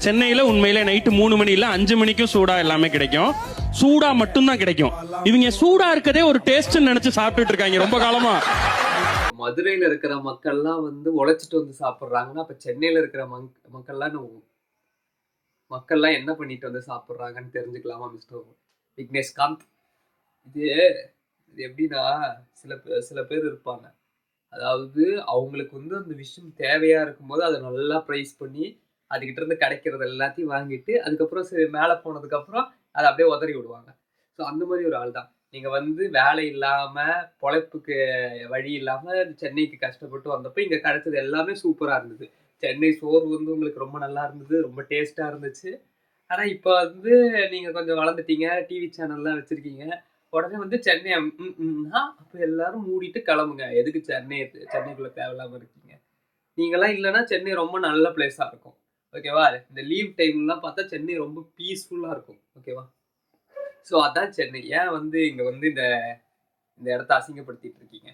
சென்னையில் உண்மையிலே நைட்டு 3 மணி இல்லை 5 மணிக்கும் சூடா எல்லாமே கிடைக்கும். சூடா மட்டும்தான் கிடைக்கும். இவங்க சூடா இருக்கதே ஒரு டேஸ்ட்னு நினைச்சு சாப்பிட்டுட்டு இருக்காங்க ரொம்ப காலமா. மதுரையில இருக்கிற மக்கள்லாம் உழைச்சிட்டு சாப்பிடுறாங்கன்னா, அப்ப சென்னையில இருக்கிற மக்கள்லாம் என்ன பண்ணிட்டு சாப்பிடுறாங்கன்னு தெரிஞ்சுக்கலாமா மிஸ்டர் விக்னேஷ்காந்த்? இது இது எப்படின்னா, சில பேர் இருப்பாங்க. அதாவது அவங்களுக்கு அந்த விஷயம் தேவையா இருக்கும்போது அதை நல்லா பிரைஸ் பண்ணி அதுகிட்ட இருந்து கிடைக்கிறது எல்லாத்தையும் வாங்கிட்டு அதுக்கப்புறம் சரி மேலே போனதுக்கு அப்புறம் அதை அப்படியே உதறி விடுவாங்க. ஸோ அந்த மாதிரி ஒரு ஆள் தான் நீங்க. வேலை இல்லாம பொழைப்புக்கு வழி இல்லாம சென்னைக்கு கஷ்டப்பட்டு வந்தப்போ இங்க கிடைச்சது எல்லாமே சூப்பரா இருந்தது. சென்னை சோறு உங்களுக்கு ரொம்ப நல்லா இருந்தது, ரொம்ப டேஸ்டா இருந்துச்சு. ஆனா இப்ப நீங்க கொஞ்சம் வளர்ந்துட்டீங்க, டிவி சேனல்லாம் வச்சிருக்கீங்க. உடனே சென்னை அப்ப எல்லாரும் மூடிட்டு கிளம்புங்க. எதுக்கு சென்னைக்குள்ள தேவையில்லாம இருக்கீங்க? நீங்கலாம் இல்லைன்னா சென்னை ரொம்ப நல்ல பிளேஸா இருக்கும். ஓகேவா? இந்த லீவ் டைம்லாம் பார்த்தா சென்னை ரொம்ப பீஸ்ஃபுல்லா இருக்கும். ஓகேவா? ஸோ அதான் சென்னை. ஏன் இங்க இந்த இந்த இடத்த அசிங்கப்படுத்திட்டு இருக்கீங்க?